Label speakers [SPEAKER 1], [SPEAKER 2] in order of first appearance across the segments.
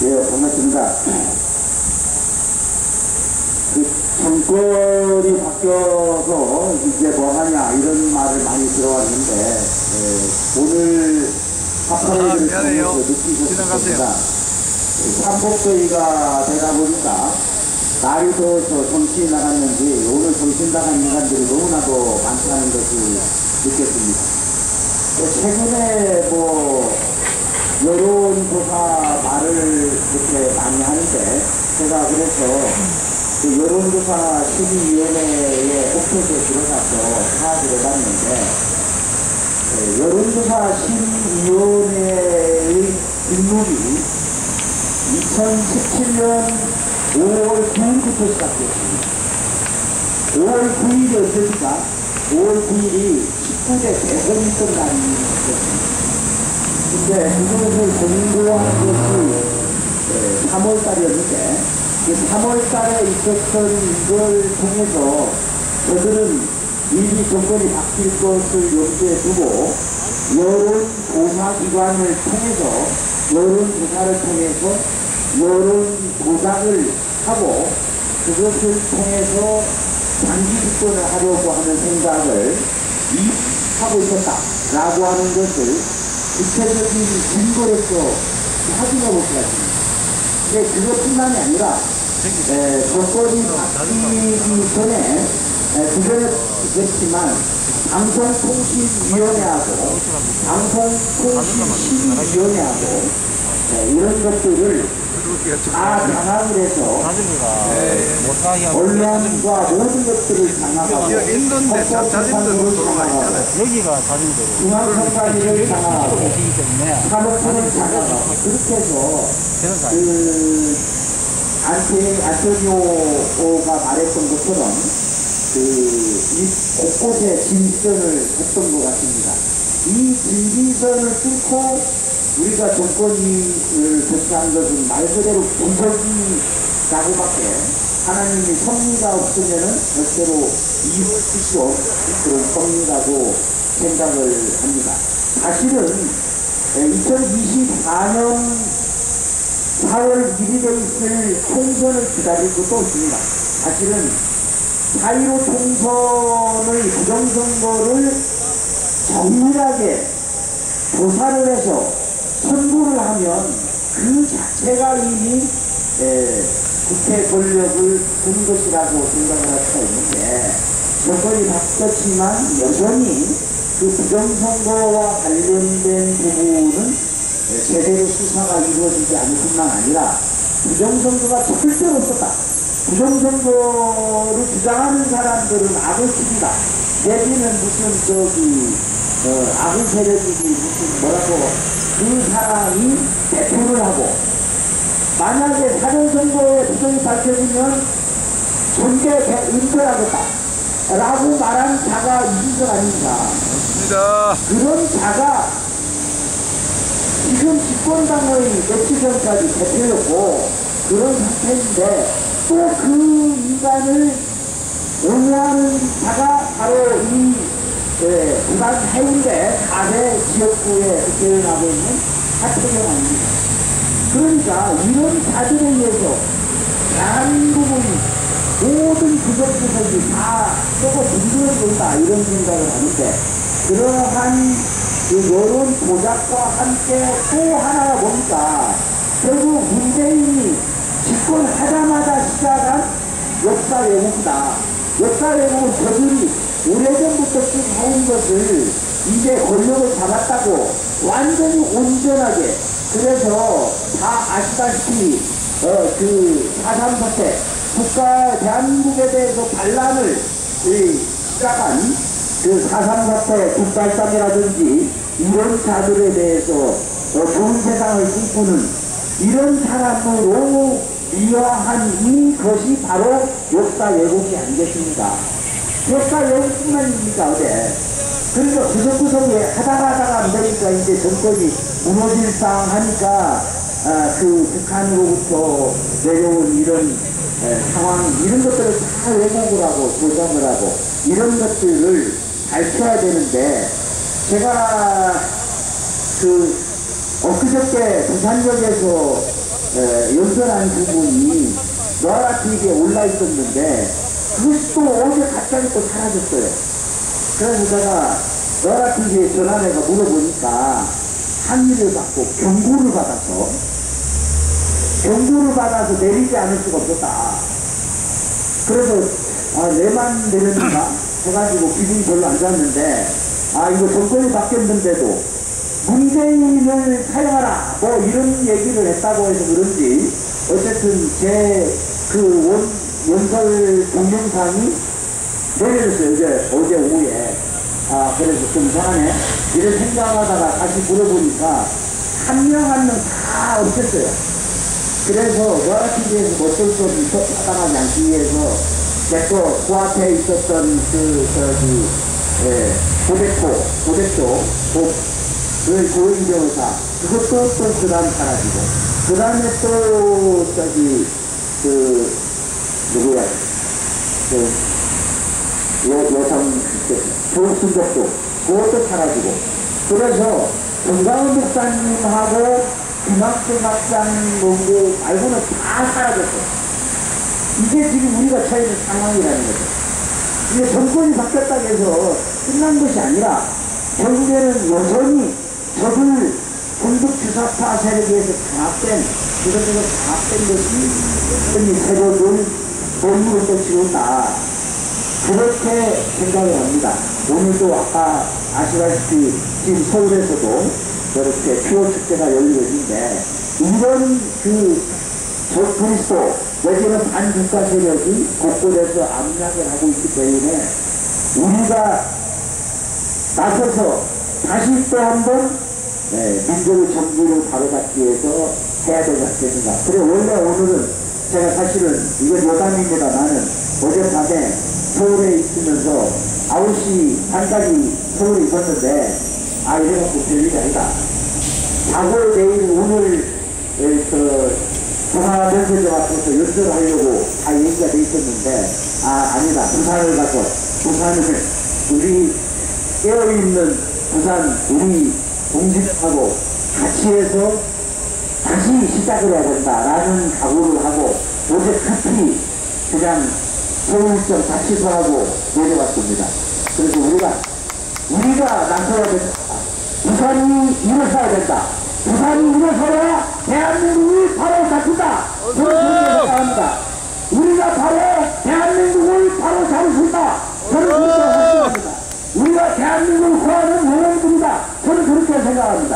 [SPEAKER 1] 예, 반갑습니다. 정권이 바뀌어서 이제 뭐하냐 이런 말을 많이 들어왔는데 오늘 합사회를 통해서 느끼셨습니다. 삼복더위가 되다 보니까 날이 더워서 정신이 나갔는지 오늘 정신 나간 인간들이 너무나도 많다는 것을 느꼈습니다. 최근에 여론조사 말을 이렇게 많이 하는데 제가 그래서 여론조사 심의위원회에 옥토에 들어가서 파악을 해봤는데 여론조사 심의위원회의 등록이 2017년 5월 9일부터 시작됐습니다. 5월 9일이 언제입니까? 5월 9일이 19대 대선이 있던 날이었습니다. 근데 그것을 공고한 것이 3월달이었는데 3월달에 있었던 걸 통해서 저들은 미리 정권이 바뀔 것을 염두에 두고 여론조사기관을 통해서 여론조사를 통해서 여론조작을 하고 그것을 통해서 장기 집권을 하려고 하는 생각을 하고 있었다라고 하는 것을 구체적인 증거로서 확인해 볼 것 같습니다. 근데 그것뿐만이 아니라 정권이 바뀌기 전에 그전에 그랬지만 방송통신위원회하고 방송통신심의위원회하고 이런 것들을 다 장악을 해서 언론과 모든 것들을 장악하고 법법재판소를 장악하고
[SPEAKER 2] 여기가 자진대로
[SPEAKER 1] 중앙선관위를 장악하고 사법부를 장악하고 그렇게 해서 안토니오가 말했던 것처럼 이 곳곳에 진전을 했던 것 같습니다. 이 진전을 뚫고 우리가 정권을 교체한 것은 말 그대로 기적이라고밖에 하나님이 섭리가 없으면은 절대로 이룰 수 없는 그런 섭리라고 생각을 합니다. 사실은 2024년 4월 1일에 있을 총선을 기다릴 것도 없습니다. 사실은 4.15 총선의 부정선거를 정밀하게 조사를 해서 선고를 하면 그 자체가 이미 국회 권력을 준 것이라고 생각을 할 수가 있는데 정권이 바뀌었지만 여전히 그 부정선거와 관련된 부분은 제대로 수사가 이루어지지 않을 뿐만 아니라 부정선거가 절대로 없었다. 부정선거를 주장하는 사람들은 악의식이다. 내지는 무슨 악의 세력이지 무슨 뭐라고 그 사람이 대표를 하고 만약에 사전선거에 부정이 밝혀지면 전개 은폐하겠다 라고 말한 자가 이준석 아닙니까?
[SPEAKER 3] 맞습니다.
[SPEAKER 1] 그런 자가 지금 집권당의 며칠 전까지 대표였고 그런 상태인데 또 그 인간을 옹호하는 자가 바로 이 부산 해운대 4대 지역구에 대응하고 있는 하태경 아닙니다. 그러니까 이런 자들에 의해서 대한민국은 모든 구석구석이 다 썩어 분들어진다 이런 생각을 하는데 그러한 여론 조작과 함께 또 하나가 뭡니까? 결국 문재인이 집권하자마자 시작한 역사 왜곡이다. 역사 왜곡은 저들이 오래전부터 쭉 해온 것을 이제 권력을 잡았다고 완전히 온전하게 그래서 다 아시다시피 그 4.3 사태 대한민국에 대해서 반란을 시작한 그 4.3 사태 국발담이라든지 이런 자들에 대해서 좋은 세상을 꿈꾸는 이런 사람으로 미화한 이것이 바로 역사 왜곡이 아니겠습니까? 역사 왜곡뿐만입니까 어제? 그러니까 구석구석에 하다가 안 되니까 이제 정권이 무너질 상 하니까 그 북한으로부터 내려온 이런 상황 이런 것들을 다 왜곡을 하고 조정을 하고 이런 것들을 밝혀야 되는데 제가 그 엊그저께 부산역에서 연설한 부분이 너라 TV에 올라 있었는데 그것이 또 어제 갑자기 또 사라졌어요. 그래서 제가 너라 TV에 전화해서 물어보니까 항의를 받고 경고를 받아서 내리지 않을 수가 없었다. 그래서 내만 내렸는가 해가지고 기분이 별로 안 좋았는데 이거 정권이 바뀌었는데도 문재인을 사용하라 뭐 이런 얘기를 했다고 해서 그런지 어쨌든 제 그 연설 동영상이 내려졌어요. 어제 오후에. 그래서 좀 이상하네 이런 생각하다가 다시 물어보니까 한 명 한 명 다 없앴어요. 그래서 노아TV에서 어쩔 수 없이 타당하지 않기 위해서 내거 그 앞에 있었던 고대표 고인 변호사 그것도 또 그 다음 사라지고 그 다음에 또 누구야 여성 조순덕도 그것도 사라지고 그래서 정가은 목사님하고 김학재 박사님 논고 말고는 다 사라졌어요. 이게 지금 우리가 처해 있는 상황이라는 거죠. 이게 정권이 바뀌었다고 해서 끝난 것이 아니라 결국에는 여전히 적을 군북주사파 세력에서 장악된 이것저것 장악된 것이 세력을 본으로 또 지운다. 그렇게 생각을 합니다. 오늘도 아까 아시다시피 지금 서울에서도 저렇게 퓨어 축제가 열리고 있는데 이런 그리스도 내지는 반국가 세력이 곳곳에서 압력을 하고 있기 때문에 우리가 나서서 다시 또 한번 민족의 정부를 바로잡기 위해서 해야 되지 않겠는가. 그래 원래 오늘은 제가 사실은 이건 여담입니다. 나는 어젯밤에 서울에 있으면서 9시 반까지 서울에 있었는데 이래갖고 별일이 아니다. 자고 내일 오늘 부산 면세점 앞에서 연설을 하려고 다 얘기가 돼 있었는데 아니다. 부산을 가서 부산을 우리 깨어있는 부산 우리 동지들하고 같이 해서 다시 시작을 해야 된다라는 각오를 하고 어제 급히 그냥 서울점 다 취소하고 내려왔습니다. 그래서 우리가 나서야 된다. 부산이 일어서야 된다. 부산이 일어서야 대한민국이 바로 잡힌다. 저는 그렇게 생각합니다. 우리가 바로 대한민국을 바로 잡을 수 있다. 저는 그렇게 생각합니다. 우리가 대한민국을 구하는 영웅들이다. 저는 그렇게 생각합니다.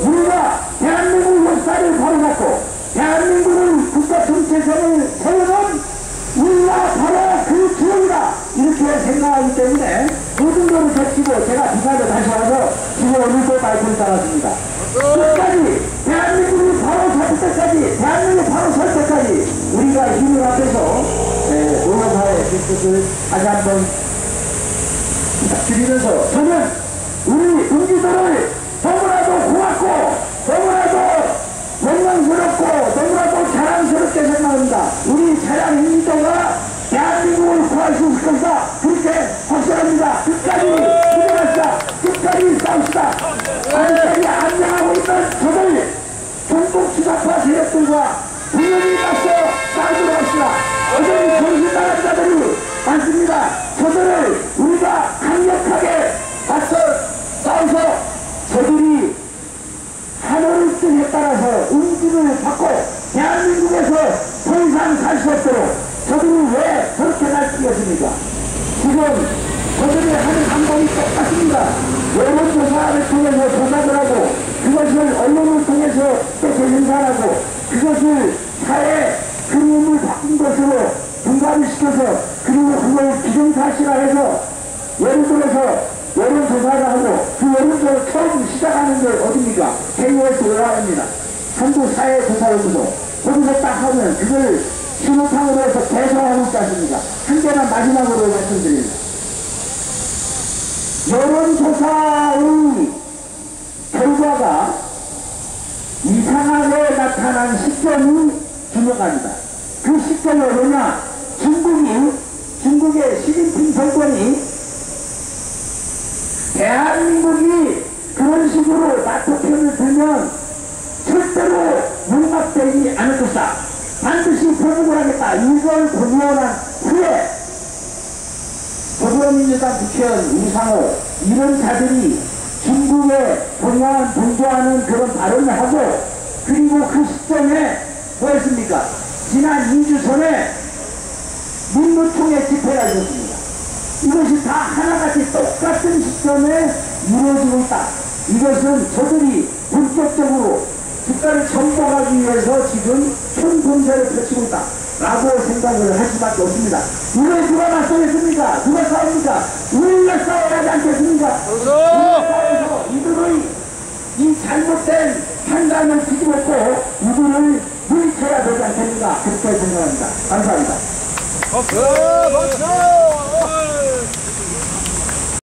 [SPEAKER 1] 우리가 대한민국 역사를 바로잡고 대한민국을 국가 정체성을 세우는 우리가 바로 그 기억이다. 이렇게 생각하기 때문에 모든 것을 제치고 제가 부산에 다시 와서 지금 오늘도 말씀을 따랐습니다. 끝까지 대한민국이 바로 잡을 때까지 대한민국이 바로 설 때까지 우리가 힘을 합해서 노동사의 뜻을 다시 한번 부탁드리면서 저는 우리 동지들을 너무나도 고맙고 너무나도 영광스럽고 너무나도 자랑스럽게 생각합니다. 우리 자랑 인도가 대한민국을 구할 수 있을 것이다. 그렇게 확신합니다. 끝까지 일어납시다. 끝까지 싸웁시다. 아직까지 안녕하고 있는 저들 전국주사파 세력들과 분명히 맞서 싸우도록 합시다. 여전히 정신 나간 자들이 많습니다. 저들을 우리가 강력하게 맞서 싸워서 저들이 하늘의 뜻에 따라서 움직임을 받고 대한민국에서 더 이상 살 수 없도록 저들이 왜 저렇게 날뛰겠습니까? 지금 저들이 하는 방법이 똑같습니다. 여론조사를 통해서 조사를 하고 그것을 언론을 통해서 또 재생산하고 그것을 사회 그림을 바꾼 것으로 분간을 시켜서 그리고 그걸 기정사실화해서 예를 들어서 여론조사를 하고 그 여론조사를 처음 시작하는 게 어딥니까? KBS 올라갑니다. 한국사회조사연구소 거기서 딱 하면 그걸 신호탕으로 해서 배송하고 있지 않습니까? 한 개만 마지막으로 말씀드립니다. 여론조사의 결과가 이상하게 나타난 시점이 중요합니다. 그 시점이 뭐냐? 중국의 시진핑 정권이 대한민국이 그런 식으로 나토 편을 들면 절대로 용납되지 않을 것이다. 반드시 보복을 하겠다. 이걸 공언한 후에 더불어민주당 국회의원 우상호 이런 자들이 중국에 동조하는 그런 발언을 하고, 그리고 그 시점에 뭐였습니까? 지난 2주 전에 민노총의 집회가 있었습니다. 이것이 다 하나같이 똑같은 시점에 이루어지고 있다. 이것은 저들이 본격적으로 국가를 정복하기 위해서 지금 총공세를 펼치고 있다 라고 생각을 할 수밖에 없습니다. 이걸 누가 맞서겠습니까? 누가 싸웁니까? 우리가 싸워야 하지 않겠습니까? 우리가 싸워서 이들의 이 잘못된 판단을 뒤집었고 이들을 물리쳐야 되지 않겠는가, 그렇게 생각합니다. 감사합니다.
[SPEAKER 2] 박수! 박수!